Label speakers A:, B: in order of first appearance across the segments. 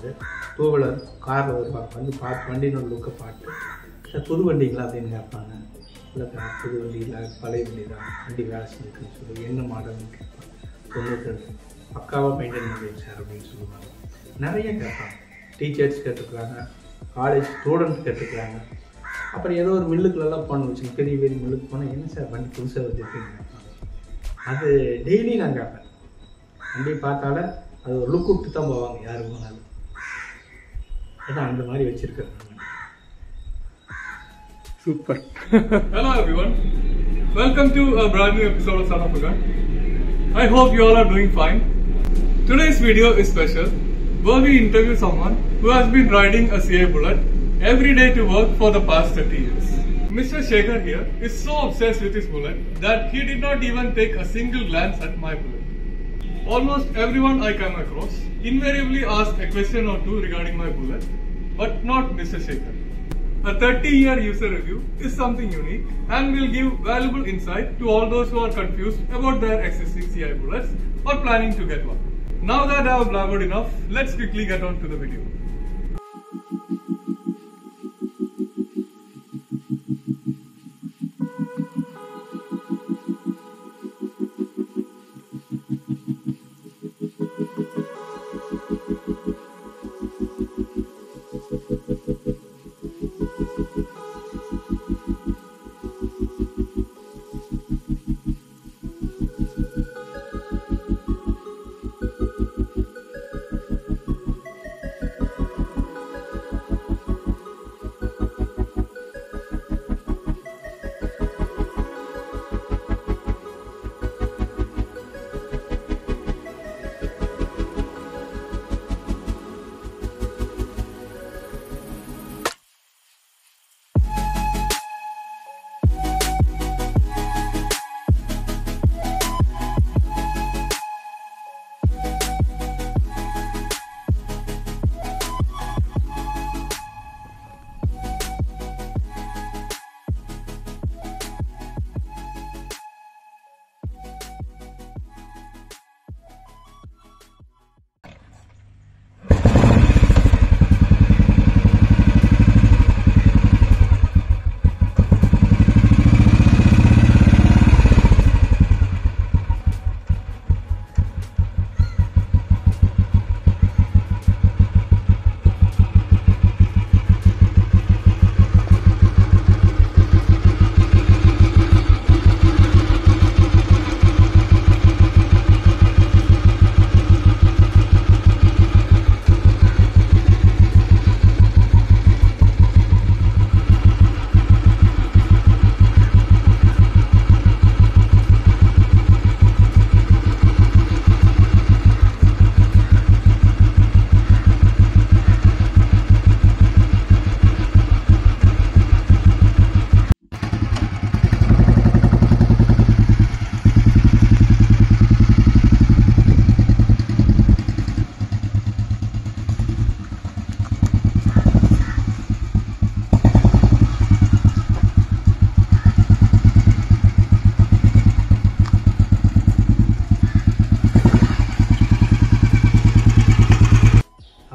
A: பார்த்துட்டு two wheeler காரில் வருவாங்க, வந்து பார்த்து வண்டியோட லுக்கை பார்த்து சார் புது வண்டிங்களா அப்படின்னு கேட்பாங்க. இல்லைக்கா புது வண்டி இல்லை, பழைய வண்டி தான், வண்டி வேலை செஞ்சுருக்குன்னு சொல்லி என்ன மாடல்னு கேட்பாங்க. 92 பக்காவாக மெயின்டைன் பண்ணுறீங்க சார் அப்படின்னு சொல்லுவாங்க. நிறைய கேட்பாங்க. டீச்சர்ஸ் கேட்டுக்கிறாங்க, காலேஜ் ஸ்டூடெண்ட் கேட்டுக்கிறாங்க. அப்புறம் ஏதோ ஒரு மில்லுக்குள்ளெல்லாம் போன வச்சுங்க, பெரிய பெரிய மில்லுக்கு போனால் என்ன சார் வண்டி புதுசாக வச்சுருக்கீங்க கேட்பாங்க. அது டெய்லி நான் கேட்பேன். வண்டி பார்த்தாலே அது ஒரு லுக் விட்டு தான் போவாங்க யாரு போனாலும். அதான் அந்த மாதிரி வச்சுருக்கேன்.
B: Super. Hello everyone. Welcome to a brand new episode of Son of a Gun. I hope you all are doing fine. Today's video is special, where we interview someone who has been riding a CI Bullet every day to work for the past 30 years. Mr. Shekhar here is so obsessed with his Bullet that he did not even take a single glance at my Bullet. Almost everyone I come across invariably asks a question or two regarding my Bullet, but not Mr. Shekhar. A 30-year user review is something unique and will give valuable insight to all those who are confused about their existing CI Bullets or planning to get one. Now that I have blabbered enough, let's quickly get on to the video.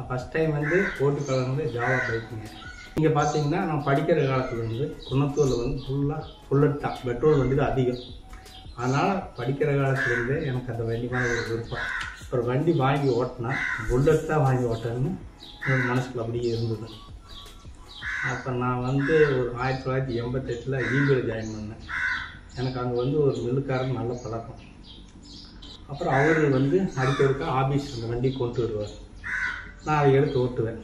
A: First time வந்து ஓட்டு கலந்து Java பைக்குங்க. இங்கே பார்த்தீங்கன்னா நான் படிக்கிற காலத்தில் வந்து குன்னத்தூரில் வந்து புல்லட் தான், பெட்ரோல் வண்டி தான் அதிகம். அதனால் படிக்கிற காலத்துலேருந்தே எனக்கு அந்த வண்டி மேலே ஒரு விருப்பம். ஒரு வண்டி வாங்கி ஓட்டினா புல்லட் தான் வாங்கி ஓட்டணும்னு எனக்கு மனசுக்குள்ள அப்படியே இருந்தது. அப்போ நான் வந்து ஒரு 1988 ஈபியில் ஜாயின் பண்ணேன். எனக்கு அங்கே வந்து ஒரு மில்லுக்காரன் நல்ல பழக்கம். அப்புறம் அவர் வந்து அடிக்கிறதுக்கு ஆஃபீஸ் அந்த வண்டி கொண்டு வருவார், நான் அதை எடுத்து ஓட்டுவேன்.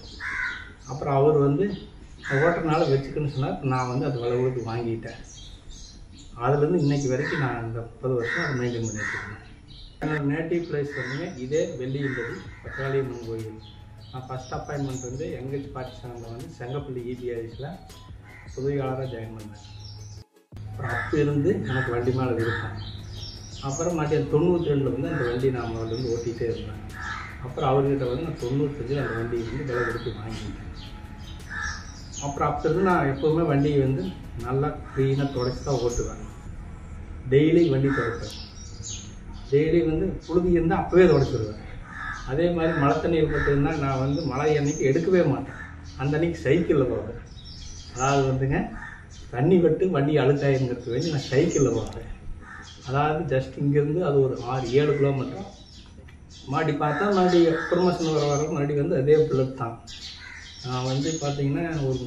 A: அப்புறம் அவர் வந்து ஓட்டுறதுனால வச்சுக்கணும்னு சொன்னார். நான் வந்து அது விலை கொடுத்து வாங்கிட்டேன். அதுலேருந்து இன்றைக்கி வரைக்கும் நான் இந்த 30 வருஷம் அதை மெயின்டைன் பண்ணிட்டுருக்கேன். என்னோடய நேட்டிவ் பிளேஸ் வந்து இதே வெள்ளியம்பதி பட்டாளியம்மன் கோயில். நான் ஃபஸ்ட் அப்பாயின்மெண்ட் வந்து எங்கேஜ் பாகிஸ்தானில் வந்து செங்கப்பள்ளி இபிஆரிஸில் உதவியாளராக ஜாயின் பண்ணேன். அப்புறம் அப்போ இருந்து எனக்கு வண்டி மேலே விருப்பம். அப்புறம் மறுபடியும் 92 வந்து அந்த வண்டி நான் வந்து ஓட்டிகிட்டே இருந்தேன். அப்புறம் அவர்கிட்ட வந்து நான் 95 அந்த வண்டியை வந்து விலை கொடுத்து வாங்கிட்டேன். அப்புறம் அப்போ இருந்து நான் எப்போவுமே வண்டியை வந்து நல்லா க்ளீனாக துடைச்சி தான் ஓட்டுவேன். டெய்லி வண்டி துடைப்பேன். டெய்லி வந்து புழுதி இருந்தால் அப்போவே துடைச்சிடுவேன். அதே மாதிரி மழை தண்ணி ஏற்பட்டுன்னா நான் வந்து மழை அன்னைக்கு எடுக்கவே மாட்டேன். அந்த அன்னைக்கு சைக்கிளில் போவேன். அதாவது வந்துங்க தண்ணி விட்டு வண்டி அழுக்காயிருங்கிறது வேண்டி நான் சைக்கிளில் போவேன். அதாவது ஜஸ்ட் இங்கேருந்து அது ஒரு 6-7 கிலோமீட்டர் மாடி பார்த்தா மறுபடியும் ப்ரொமோஷன் வர மறுபடியும் வந்து அதே புல்லட் தான். நான் வந்து பார்த்தீங்கன்னா ஒரு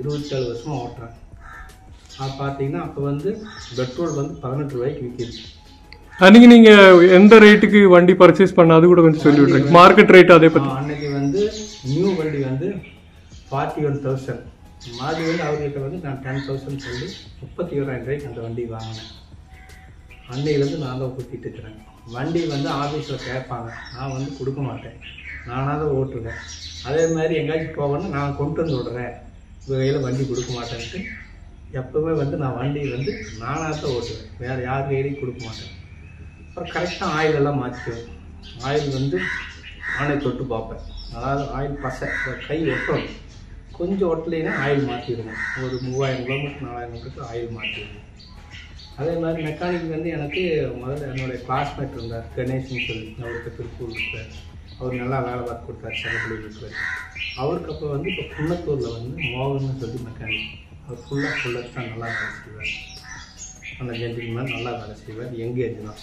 A: 27 வருஷமாக ஓட்டுறேன். பார்த்தீங்கன்னா அப்போ வந்து பெட்ரோல் வந்து 18 ரூபாய்க்கு விற்கிது.
B: அன்னைக்கு நீங்க எந்த ரேட்டுக்கு வண்டி பர்ச்சேஸ் பண்ண அது கூட கொஞ்சம் சொல்லி விடுறீங்க, மார்க்கெட் ரேட் அதே பத்தி.
A: அன்னைக்கு வந்து நியூ வண்டி வந்து 41,000. மாடி வந்து அவர்கிட்ட வந்து நான் 10,000 சொல்லி 31,000 ரூபாய்க்கு அந்த வண்டி வாங்கினேன். அன்னையிலேருந்து நான் தான் ஊற்றிட்டு இருக்கிறேன். வண்டி வந்து ஆஃபீஸில் கேட்பாங்க, நான் வந்து கொடுக்க மாட்டேன், நானாக தான் ஓட்டுவேன். அதே மாதிரி எங்கேயாச்சும் போவேன்னா நான் கொண்டு வந்து விடுறேன், உங்கள் கையில் வண்டி கொடுக்க மாட்டேன்ட்டு எப்போவுமே வந்து நான் வண்டி வந்து நானாக தான் ஓட்டுவேன், வேறு யார் கையிலையும் கொடுக்க மாட்டேன். அப்புறம் கரெக்டாக ஆயில் எல்லாம் மாற்றிக்குவேன். ஆயில் வந்து நானே தொட்டு பார்ப்பேன். அதாவது ஆயில் பசை கை ஒட்டணும், கொஞ்சம் ஒட்டலைன்னா ஆயில் மாற்றிடுவோம். ஒரு 3000 கிலோமீட்டர் 4000 கிலோமீட்டருக்கு ஆயில் மாற்றிடுவோம். அதே மாதிரி மெக்கானிக் வந்து எனக்கு முதல்ல என்னுடைய கிளாஸ்மேட் இருந்தார், கணேஷ்னு சொல்லி. அவருக்கு திருப்பூர் இருக்கார். அவர் நல்லா வேலை பார்த்து கொடுத்தார், சென்னையில் இருக்கார். அவருக்கு அப்போ வந்து இப்போ குன்னத்தூரில் வந்து மோகன்னு சொல்லி மெக்கானிக். அவர் ஃபுல்லாக தான் நல்லா வேலை செய்வார். அந்த ஜென்டில்மேன் நல்லா வேலை செய்வார், எங்கேஜ் தான்.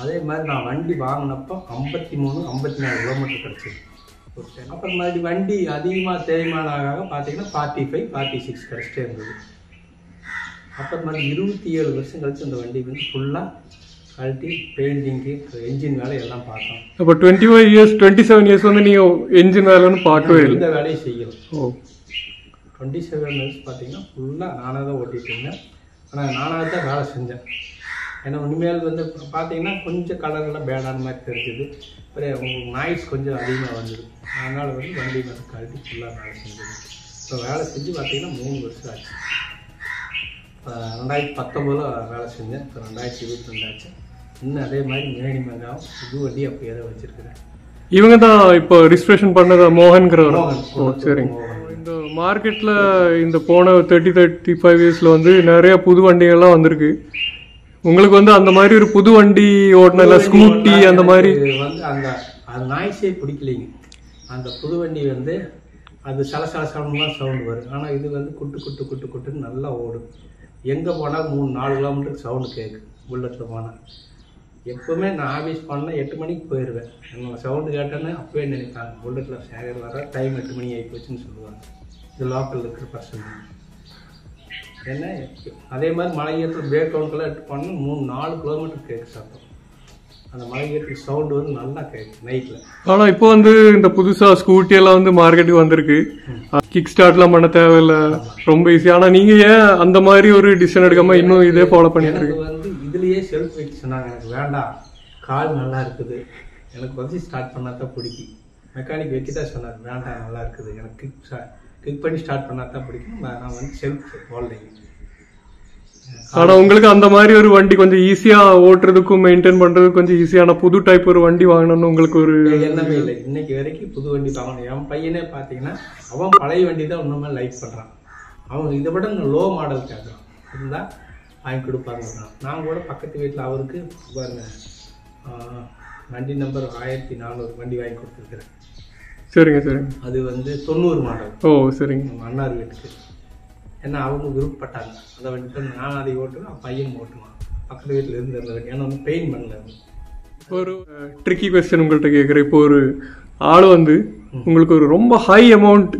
A: அதே மாதிரி நான் வண்டி வாங்கினப்போ 53-54 கிலோமீட்டர் கிடச்சிது. அப்புறம் மறுபடியும் வண்டி அதிகமாக தேய்மானாக பார்த்தீங்கன்னா 45, 46 கிடச்சிட்டே இருந்தது. அப்புறம் மாதிரி 27 வருஷம் கழிச்சு அந்த வண்டி வந்து ஃபுல்லாக கழட்டி பெயிண்டிங்கு, என்ஜின் வேலை எல்லாம் பார்த்தோம்.
B: அப்போ 25 இயர்ஸ் 27 இயர்ஸ் வந்து நீங்கள் என்ஜின் வேலைன்னு பார்க்கவே இல்லை,
A: இந்த வேலையை செய்யணும். 27 இயர்ஸ் பார்த்தீங்கன்னா ஃபுல்லாக நானாக தான் ஓட்டிகிட்டு இருந்தேன். ஆனால் நானாக தான் வேலை செஞ்சேன். ஏன்னா இனிமேல் வந்து பார்த்தீங்கன்னா கொஞ்சம் கலரெல்லாம் பேடான மாதிரி தெரிஞ்சுது. அப்புறம் உங்களுக்கு நாய்ஸ் கொஞ்சம் அதிகமாக வந்தது. அதனால் வந்து வண்டி வந்து கழட்டி ஃபுல்லாக வேலை செஞ்சது. இப்போ வேலை செஞ்சு பார்த்தீங்கன்னா 3 வருஷம் ஆச்சு. 2019 வேலை செஞ்சேன். இப்போ 2022 ஆச்சு. இன்னும் அதே மாதிரி மேனி மங்காவும் புது வண்டி அப்படியே தான் வச்சுருக்கிறேன்.
B: இவங்க தான் இப்போ ரிஜிஸ்ட்ரேஷன் பண்ணதா மோகன்கிறவர்? சரிங்க. இந்த மார்க்கெட்டில் இந்த போன 30-35 இயர்ஸில் வந்து நிறைய புது வண்டிகள்லாம் வந்திருக்கு. உங்களுக்கு வந்து அந்த மாதிரி ஒரு புது வண்டி ஓட்டின ஸ்கூட்டி அந்த மாதிரி
A: வந்து அந்த நாய்ஸே பிடிக்கலைங்க. அந்த புது வண்டி வந்து அது சலசலசலமாக சவுண்டு வரும். ஆனால் இது வந்து குட்டுன்னு நல்லா ஓடும். எங்கே போனால் 3-4 கிலோமீட்டருக்கு சவுண்டு கேட்கும். புல்லட்டில் போனால் எப்போவுமே நான் ஆஃபீஸ் போனால் 8 மணிக்கு போயிடுவேன். என்னோட சவுண்டு கேட்டேன்னு அப்போவே நினைப்பாங்க, புல்லட்டில் சேகர் வர டைம் 8 மணி ஆகிப்போச்சுன்னு சொல்லுவாங்க. இது லோக்கலில் இருக்கிற பர்சன். என்ன அதே மாதிரி மலை ஏற்ற பிரேக் டவுனுக்கெல்லாம் எடுத்து போனால் 3-4 கிலோமீட்டர் கேட்கு சத்தம். அந்த மலை ஏற்ற சவுண்டு வந்து நல்லா கேட்கும் நைட்டில்.
B: ஆனால் இப்போ வந்து இந்த புதுசாக ஸ்கூட்டி எல்லாம் வந்து மார்க்கெட்டுக்கு வந்திருக்கு. கிக் ஸ்டார்ட்லாம் பண்ண தேவையில்லை, ரொம்ப ஈஸி. ஆனால் நீங்கள் ஏன் அந்த மாதிரி ஒரு டிசிஷன் எடுக்காமல் இன்னும் இதே ஃபாலோ பண்ணிட்டு இருக்கு?
A: வந்து இதுலேயே செல்ஃப் வைக்க சொன்னாங்க. எனக்கு வேண்டாம், கால் நல்லா இருக்குது, எனக்கு வந்து ஸ்டார்ட் பண்ணால் தான் பிடிக்கும். மெக்கானிக் வைக்க தான் சொன்னார், வேண்டாம் நல்லா இருக்குது, எனக்கு கிக் பண்ணி ஸ்டார்ட் பண்ணால் தான் பிடிக்கும், நான் வந்து செல்ஃப் ஹோல்டிங்.
B: ஆனால் உங்களுக்கு அந்த மாதிரி ஒரு வண்டி கொஞ்சம் ஈஸியாக ஓட்டுறதுக்கும் மெயின்டைன் பண்ணுறதுக்கும் கொஞ்சம் ஈஸியான புது டைப் ஒரு வண்டி வாங்கணும்னு உங்களுக்கு ஒரு
A: எண்ணமே இல்லை. இன்னைக்கு வரைக்கும் புது வண்டி வாங்கணும். என் பையனே பார்த்தீங்கன்னா அவன் பழைய வண்டி தான் இன்னுமே லைக் பண்ணுறான். அவன் இதை விட லோ மாடல் கேட்குறான், இருந்தால் வாங்கி கொடுப்பாங்க. நான் கூட பக்கத்து வீட்டில் அவருக்கு பாருங்க வண்டி நம்பர் 1400 வண்டி வாங்கி கொடுத்துருக்குறேன்.
B: சரிங்க.
A: அது வந்து 90 மாடல்.
B: ஓ சரிங்க.
A: அண்ணார் வீட்டுக்கு ஏன்னா அவங்க விருப்பப்பட்டாங்க அந்த வண்டி. நான் அதை ஓட்டுவேன், பையன் ஓட்டுவான். பக்கத்து வீட்டில் இருந்து அந்த வண்டி ஏன்னா வந்து பெயிண்ட் பண்ணல.
B: ஒரு ட்ரிக்கி கொஸ்டின் உங்கள்கிட்ட கேட்குறேன். இப்போ ஒரு ஆள் வந்து உங்களுக்கு ஒரு ரொம்ப ஹை அமௌண்ட்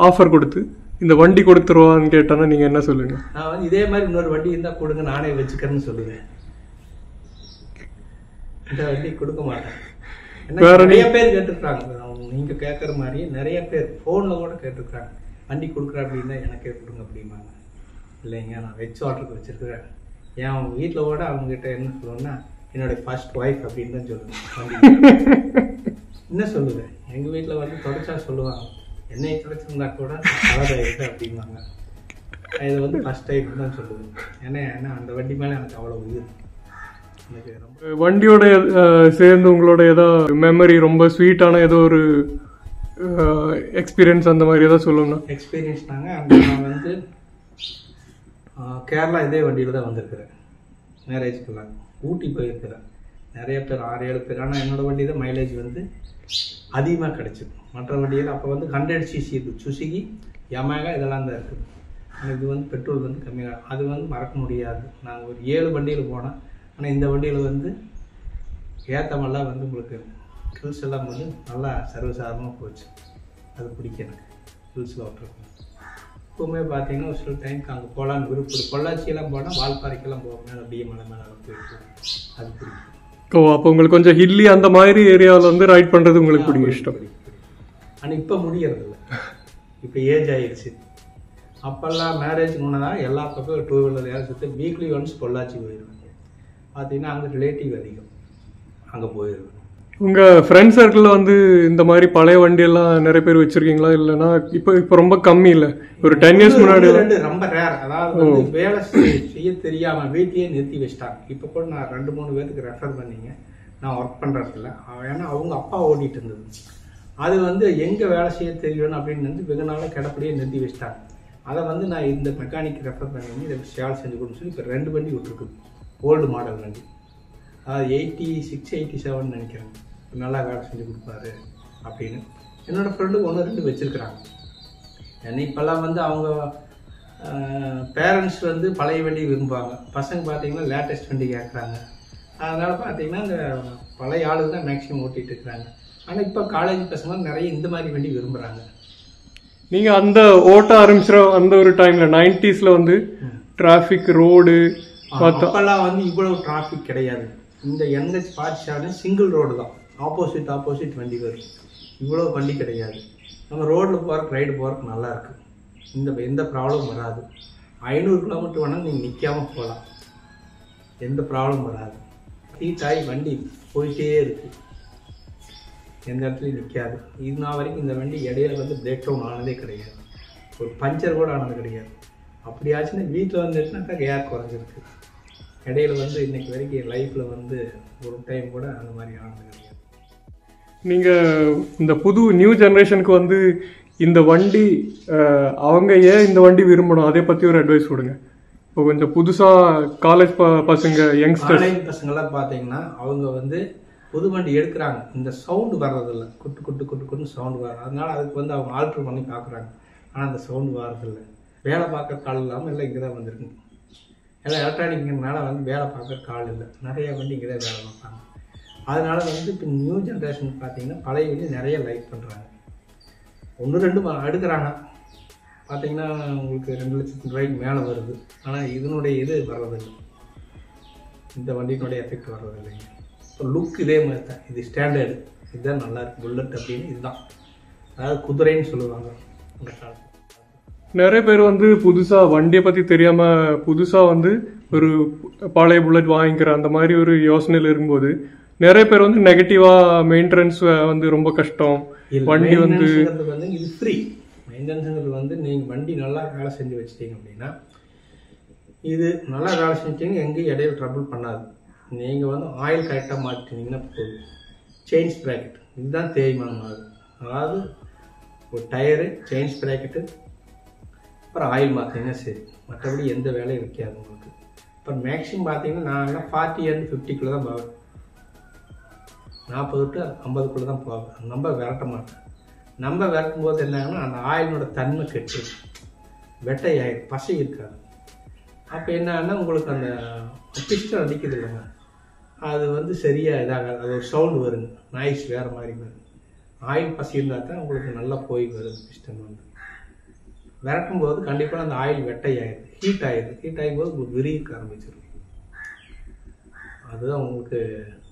B: ஆஃபர் கொடுத்து இந்த வண்டி கொடுத்துருவான்னு கேட்டானா நீங்கள் என்ன சொல்லுங்க?
A: நான் வந்து இதே மாதிரி இன்னொரு வண்டி இருந்தால் கொடுங்க, நானே வச்சுக்கிறேன்னு சொல்லுவேன். இந்த வண்டி கொடுக்க மாட்டேன். நிறைய பேர் கேட்டுருக்காங்க, நீங்க கேட்குற மாதிரி நிறைய பேர் ஃபோனில் கூட கேட்டுருக்காங்க, வண்டி கொடுக்குறேன் அப்படின்னா எனக்கே கொடுங்க அப்படிம்பாங்க. இல்லைங்க நான் வெச் ஆர்டருக்கு வச்சிருக்கிறேன். ஏன் அவங்க வீட்டில் கூட அவங்ககிட்ட என்ன சொல்லுவேன்னா என்னுடைய ஃபர்ஸ்ட் ஒய்ஃப் அப்படின்னு தான் சொல்லுவேன். வண்டி என்ன சொல்லுவேன், எங்கள் வீட்டில் வந்து தொடச்சா சொல்லுவாங்க, என்னை தொடச்சிருந்தா கூட கலர் ஆயிடுச்சு அப்படிம்பாங்க. இதை வந்து ஃபர்ஸ்ட் டைம் தான் சொல்லுவேன். ஏன்னா அந்த வண்டி மேலே எனக்கு அவ்வளோ உயிர்.
B: வண்டியோட சேர்ந்து உங்களோட ஏதோ மெமரி ரொம்ப ஸ்வீட்டான ஏதோ ஒரு எக்ஸ்பீரியன்ஸ் அந்த மாதிரி ஏதாவது சொல்லணும்னா?
A: எக்ஸ்பீரியன்ஸ் தாங்க. நான் வந்து கேரளா இதே வண்டியில் தான் வந்திருக்கிறேன் மேரேஜ்க்கெல்லாம். ஊட்டி போயிருக்கிறேன். நிறைய பேர் 6-7 பேர். ஆனால் என்னோடய வண்டி தான் மைலேஜ் வந்து அதிகமாக கிடச்சிது. மற்ற வண்டியில் அப்போ வந்து 100cc இருக்குது, சுசுகி, யமஹா இதெல்லாம் தான் இருக்குது. ஆனால் இது வந்து பெட்ரோல் வந்து கம்மியாக, அது வந்து மறக்க முடியாது. நாங்கள் ஒரு 7 வண்டியில் போனோம். ஆனால் இந்த வண்டியில் வந்து ஏற்றமெல்லாம் வந்து உங்களுக்கு ஹில்ஸ் எல்லாம் வந்து நல்லா சர்வசாதாரணமாக போச்சு. அது பிடிக்கும் எனக்கு, ஹில்ஸில் ஓட்டுறது. எப்பவுமே பார்த்தீங்கன்னா ஒரு சில டைமுக்கு அங்கே போகலான்னு விருப்பம். பொள்ளாச்சியெல்லாம் போனால் வால்பாறைக்கெல்லாம் போக மேலே அப்படியே மலை மேலே போயிட்டு அது பிடிக்கும்.
B: அப்போ உங்களுக்கு கொஞ்சம் ஹில்லி அந்த மாதிரி ஏரியாவில் வந்து ரைட் பண்ணுறது உங்களுக்கு பிடிக்கும், இஷ்டம்.
A: ஆனால் இப்போ முடியறதில்ல, இப்போ ஏஜ் ஆகிடுச்சு. அப்போல்லாம் மேரேஜ் முன்னதான் எல்லா பக்கம் 2 வீலர் ஏற சுற்றி வீக்லி ஒன்ஸ் பொள்ளாச்சி போயிடுவேன். பார்த்தீங்கன்னா அங்கே ரிலேட்டிவ் அதிகம், அங்கே போயிடுவேன். உங்கள் ஃப்ரெண்ட் சர்க்கிளில் வந்து இந்த மாதிரி பழைய வண்டியெல்லாம் நிறைய பேர் வச்சுருக்கீங்களா? இல்லைன்னா இப்போ ரொம்ப கம்மி இல்லை, ஒரு 10 years முன்னாடி ரொம்ப ரேர். அதாவது வந்து வேலை செய்ய தெரியாமல் வீட்டையே நிறுத்தி வச்சிட்டாங்க. இப்போ கூட நான் 2-3 பேருக்கு ரெஃபர் பண்ணிங்க, நான் ஒர்க் பண்ணுறதில்ல. ஏன்னா அவங்க அப்பா ஓடிட்டு இருந்தது. அது வந்து எங்கே வேலை செய்ய தெரியணும் அப்படின்னு வந்து வெகு நாளாக கிடப்படியே நிறுத்தி வச்சிட்டாங்க. அதை வந்து நான் இந்த மெக்கானிக் ரெஃபர் பண்ணி இதை சேல் செஞ்சு கொடுன்னு சொல்லி இப்போ 2 வண்டி விட்டுருக்குது, ஓல்டு மாடல் வண்டி. அது 86, 87 நினைக்கிறேன். நல்லா வேலை செஞ்சு கொடுப்பாரு அப்படின்னு என்னோடய ஃப்ரெண்டு 1-2 வச்சுருக்குறாங்க. ஏன்னா இப்போல்லாம் வந்து அவங்க பேரண்ட்ஸ் வந்து பழைய வண்டி விரும்புவாங்க, பசங்க பார்த்தீங்கன்னா லேட்டஸ்ட் வண்டி கேட்குறாங்க. அதனால் பார்த்தீங்கன்னா இந்த பழைய ஆளுங்க தான் மேக்ஸிமம் ஓட்டிகிட்டு இருக்கிறாங்க. ஆனால் இப்போ காலேஜ் பசங்க நிறைய இந்த மாதிரி வண்டி விரும்புகிறாங்க. நீங்கள் அந்த ஓட்ட ஆரம்பிச்சிட அந்த ஒரு டைமில் 90s வந்து டிராஃபிக் ரோடு அப்போல்லாம் வந்து இவ்வளவு டிராஃபிக் கிடையாது. இந்த NH47 சிங்கிள் ரோடு தான், ஆப்போசிட் வண்டி வரும். இவ்வளோ வண்டி கிடையாது. நம்ம ரோட்டில் போகிறக்கு ரைடு போகிறக்கு நல்லாயிருக்கு, எந்த ப்ராப்ளமும் வராது. 500 கிலோமீட்டர் வேணால் நீங்கள் நிற்காமல் போகலாம், எந்த ப்ராப்ளமும் வராது. ஹீட் ஆகி வண்டி போயிட்டே இருக்குது, எந்த இடத்துலையும் நிற்காது. இது நாள் வரைக்கும் இந்த வண்டி இடையில வந்து பிரேக் டவுன் ஆனதே கிடையாது, ஒரு பஞ்சர் கூட ஆனது கிடையாது. அப்படியாச்சுன்னா வீட்டில் வந்துட்டுனாக்கா ஏர் குறைஞ்சிருக்கு. இடையில வந்து இன்னைக்கு வரைக்கும் என் லைஃப்பில் வந்து ஒரு டைம் கூட அந்த மாதிரி ஆனது கிடையாது. நீங்கள் இந்த புது நியூ ஜென்ரேஷனுக்கு வந்து இந்த வண்டி அவங்க ஏன் இந்த வண்டி விரும்பணும் அதை பற்றி ஒரு அட்வைஸ் கொடுங்க. இப்போ கொஞ்சம் புதுசாக காலேஜ் பசங்க யங்ஸ்டர்ஸ் காலேஜ் பசங்கள்லாம் பார்த்தீங்கன்னா அவங்க வந்து புது வண்டி எடுக்கிறாங்க, இந்த சவுண்டு வர்றதில்லை, குட்டு சவுண்டு வர்றது. அதனால அதுக்கு வந்து அவங்க ஆல்ட்ரு பண்ணி பார்க்குறாங்க. ஆனால் அந்த சவுண்டு வர்றதில்லை. வேலை பார்க்குற கால் இல்லாமல் எல்லாம் இங்கே தான் வந்துருக்குங்க. எல்லாம் எலக்ட்ரானிக்னால வந்து வேலை பார்க்குற கால் இல்லை, நிறைய வண்டி இங்கே தான் வேலை பார்ப்பாங்க. அதனால வந்து இப்போ நியூ ஜென்ரேஷன் பார்த்தீங்கன்னா பழைய வண்டி நிறைய லைக் பண்ணுறாங்க. 1-2 எடுக்கிறாங்க. பார்த்தீங்கன்னா உங்களுக்கு 2 லட்சத்து ரூபாய்க்கு மேலே வருது. ஆனால் இதனுடைய இது வர்றதில்லை, இந்த வண்டியினுடைய எஃபெக்ட் வர்றதில்லைங்க. இப்போ லுக் இதே மாதிரி தான், இது ஸ்டாண்டர்டு, இதுதான் நல்லாயிருக்கு. புல்லட் அப்படின்னு இதுதான், அதாவது குதிரைன்னு சொல்லுவாங்க அந்த காலத்தில். நிறைய பேர் வந்து புதுசாக வண்டியை பற்றி தெரியாமல் புதுசாக வந்து ஒரு பழைய புல்லட் வாங்கிக்கிற அந்த மாதிரி ஒரு யோசனையில் இருக்கும்போது நிறைய பேர் வந்து நெகட்டிவாக மெயின்டெனன்ஸ் வந்து ரொம்ப கஷ்டம், வண்டி வந்து இது ஃப்ரீ மெயின்டெனன்ஸுங்கிறது வந்து நீங்கள் வண்டி நல்லா வேலை செஞ்சு வச்சுட்டீங்க அப்படின்னா இது நல்லா வேலை செஞ்சிட்டிங்க, எங்கேயும் இடையில ட்ரபிள் பண்ணாது. நீங்கள் வந்து ஆயில் கரெக்டாக மாற்றினீங்கன்னா போதும். செயின் ஸ்ப்ராக்கெட் இதுதான் தேய்மானம் ஆகுது. அதாவது ஒரு டயரு, செயின் ஸ்ப்ராக்கெட்டு, அப்புறம் ஆயில் மாற்றிங்கன்னா சரி, மற்றபடி எந்த வேலையும் வைக்காது உங்களுக்கு. இப்போ மேக்ஸிமம் பார்த்தீங்கன்னா நான்லாம் 40-50 தான் போவேன், 40-50 தான் போவேன். நம்ம விரட்ட மாட்டேன். நம்ம விரட்டும் போது என்னன்னா அந்த ஆயிலோட தன்மை கெட்டு வெட்டை ஆயிடும், பசை இருக்காது. அப்போ என்னன்னா உங்களுக்கு அந்த பிஸ்டன் அடிக்குது இல்லைங்க, அது வந்து சரியாக இதாகாது, அது ஒரு சவுண்டு வருங்க, நாய்ஸ் வேறு மாதிரி வரும். ஆயில் பசி இருந்தால் தான் உங்களுக்கு நல்லா போய் வருது. பிஸ்டன் வந்து விரட்டும் போது கண்டிப்பாக அந்த ஆயில் வெட்டை ஆயிடுது, ஹீட் ஆகிடுது. ஹீட் ஆகும் போது உங்களுக்கு விரிக்க ஆரம்பிச்சிடும். அதுதான் உங்களுக்கு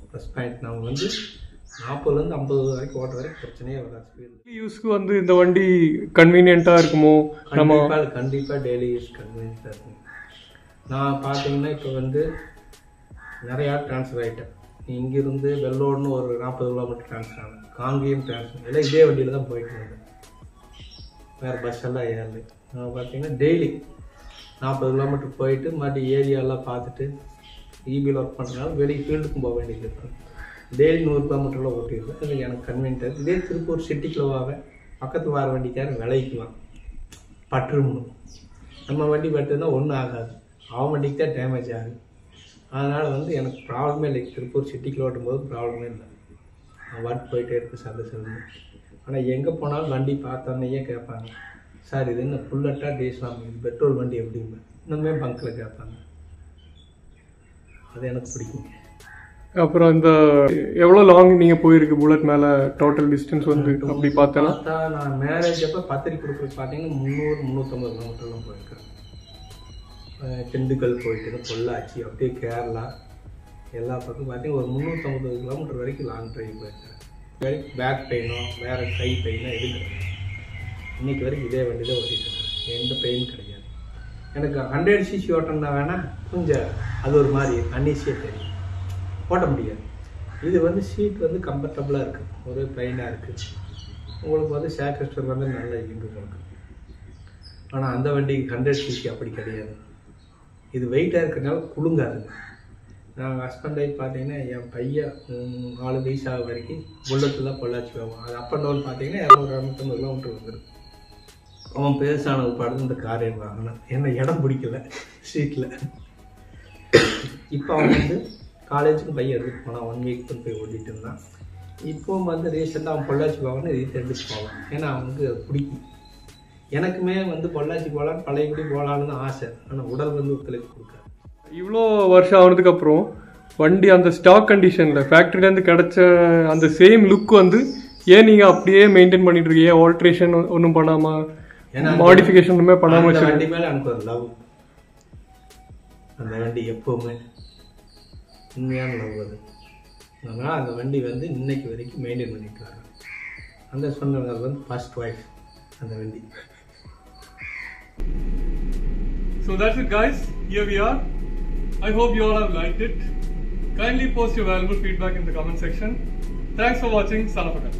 A: ப்ளஸ் பாயிண்ட். நம்ம வந்து 40-50 வரைக்கும் ஓட்டுற வரைக்கும் பிரச்சனையே வராது. ஸ்பீடு யூஸ்க்கு வந்து இந்த வண்டி கன்வீனியண்ட்டாக இருக்குமோ? கண்டிப்பாக டெய்லி யூஸ் கன்வீனியண்ட்டாக இருக்கும். நான் பார்த்தீங்கன்னா இப்போ வந்து நிறையா ட்ரான்ஸ்ஃபர் ஆகிட்டேன். இங்கேருந்து வெள்ளோடுன்னு ஒரு 40 கிலோமீட்டர் ட்ரான்ஸ்ஃபர் ஆகும், காங்கேயம் ட்ரான்ஸ்ஃபர் எல்லாம் இதே வண்டியில் தான் போயிட்டு இருந்தேன், வேறு பஸ் எல்லாம் ஏறல. நான் பார்த்தீங்கன்னா டெய்லி 40 கிலோமீட்டர் போயிட்டு மறுபடி ஏரியாலாம் பார்த்துட்டு இபியில் ஒர்க் பண்ணுறதுனால வெளியே ஃபீல்டுக்கும் போக வேண்டியது இருக்கும். டெய்லி 100 கிலோமீட்டரில் ஓட்டிடுவேன். அது எனக்கு கன்வீனியன்ட். இதே திருப்பூர் சிட்டிக்குள்ளவாக பக்கத்து வார வண்டிக்காரன் விளைக்குவான், பட்டுருமணும். நம்ம வண்டி பட்டுனா ஒன்றும் ஆகாது, அவன் வண்டிக்கு தான் டேமேஜ் ஆகுது. அதனால் வந்து எனக்கு ப்ராப்ளமே இல்லை. திருப்பூர் சிட்டிக்குள்ள ஓட்டும்போது ப்ராப்ளமே இல்லை. நான் வாட்டு போயிட்டே இருப்பேன் சர்வீஸ். ஆனால் எங்கே போனாலும் வண்டி பார்த்தோன்னே கேட்பாங்க, சார் இது என்ன புல்லட்டா டீசலாம், இது பெட்ரோல் வண்டி எப்படிங்க இன்னுமே பங்க்கில் கேட்பாங்க. அது எனக்கு பிடிக்கும்.
B: அப்புறம் இந்த எவ்வளோ லாங் நீங்கள் போயிருக்கு புல்லட் மேலே டோட்டல் டிஸ்டன்ஸ் வந்து அப்படி பார்த்தா?
A: நான் மேரேஜ் அப்போ பத்திரிக்கை கொடுக்குறது பார்த்தீங்கன்னா 300-350 கிலோமீட்டர்லாம் போயிருக்கேன். திண்டுக்கல் போயிட்டு பொள்ளாச்சி அப்படியே கேரளா எல்லா பக்கம் பார்த்தீங்கன்னா ஒரு 350 கிலோமீட்டர் வரைக்கும் லாங் ட்ரைவ் போயிருக்கேன். பேக் பெயினோ வேறு கை பெயினோ எதுவும் இன்னைக்கு வரைக்கும் இதே வண்டி தான் ஓட்டிட்டு இருக்கேன். எந்த பெயின் கிடையாது. எனக்கு 100cc ஓட்டம்னா வேணால் கொஞ்சம் அது ஒரு மாதிரி அன்ஈஸியாக தெரியும், ஓட்ட முடியாது. இது வந்து சீட் வந்து கம்ஃபர்டபுளாக இருக்குது, ஒரு ப்ளைனாக இருக்குது. உங்களுக்கு வந்து சேக்கஸ்டர் வந்து நல்லா இருக்கு உங்களுக்கு. ஆனால் அந்த வண்டிக்கு 100cc அப்படி கிடையாது. இது வெயிட்டாக இருக்கிறதுனால குலுங்காதுங்க. நாங்கள் ஹஸ்பண்ட் ஒய்ஃப் பார்த்தீங்கன்னா என் பையன் 4 வயசு ஆக வரைக்கும் புல்லட்டில் தான் பொள்ளாச்சி போவோம். அது அப் அண்ட் டவுன் பார்த்தீங்கன்னா 200-250 கிலோமீட்டர் வந்துடும். அவன் பேசானது படுத்து இந்த காரை வாங்கினான். என்ன இடம் பிடிக்கல சீட்டில். இப்போ அவன் வந்து காலேஜுக்கு பையன் எடுத்துகிட்டு போனான். 1 வீக் போய் ஓட்டிகிட்டு இருந்தான். இப்போவும் வந்து ரீசெண்டாக அவன் பொள்ளாச்சி போவான்னு இது எடுத்துகிட்டு போவான். ஏன்னா அவனுக்கு அது பிடிக்கும். எனக்குமே வந்து பொள்ளாச்சி போகலான்னு பழையபடி போகலான்னு ஆசை. ஆனால் உடல் வந்து ஒத்துழைப்பு கொடுக்காது. இவ்வளோ வருஷம் ஆனதுக்கு அப்புறம் வண்டி அந்த ஸ்டாக் கண்டிஷனில் ஃபேக்ட்ரிலேருந்து கிடைச்ச அந்த சேம் லுக் வந்து ஏன் நீங்கள் அப்படியே மெயின்டைன் பண்ணிட்டு இருக்கீங்க? ஆல்ட்ரேஷன் ஒன்றும் பண்ணாமல், ஏன்னா மாடிஃபிகேஷன் ஒன்றுமே பண்ணாமல் வண்டி மேலே எனக்கு ஒரு லவ். அந்த வண்டி எப்போவுமே உண்மையான லவ் அது. அதனால் அந்த வண்டி வந்து இன்னைக்கு வரைக்கும் மெயின்டைன் பண்ணிட்டு வரேன். அந்த சொன்னவங்க வந்து ஃபர்ஸ்ட் ஒய்ஃப் அந்த வண்டி. So that's it guys, here we are. I hope you all have liked it. Kindly post your valuable feedback in the comment section. Thanks for watching Son of a Gun.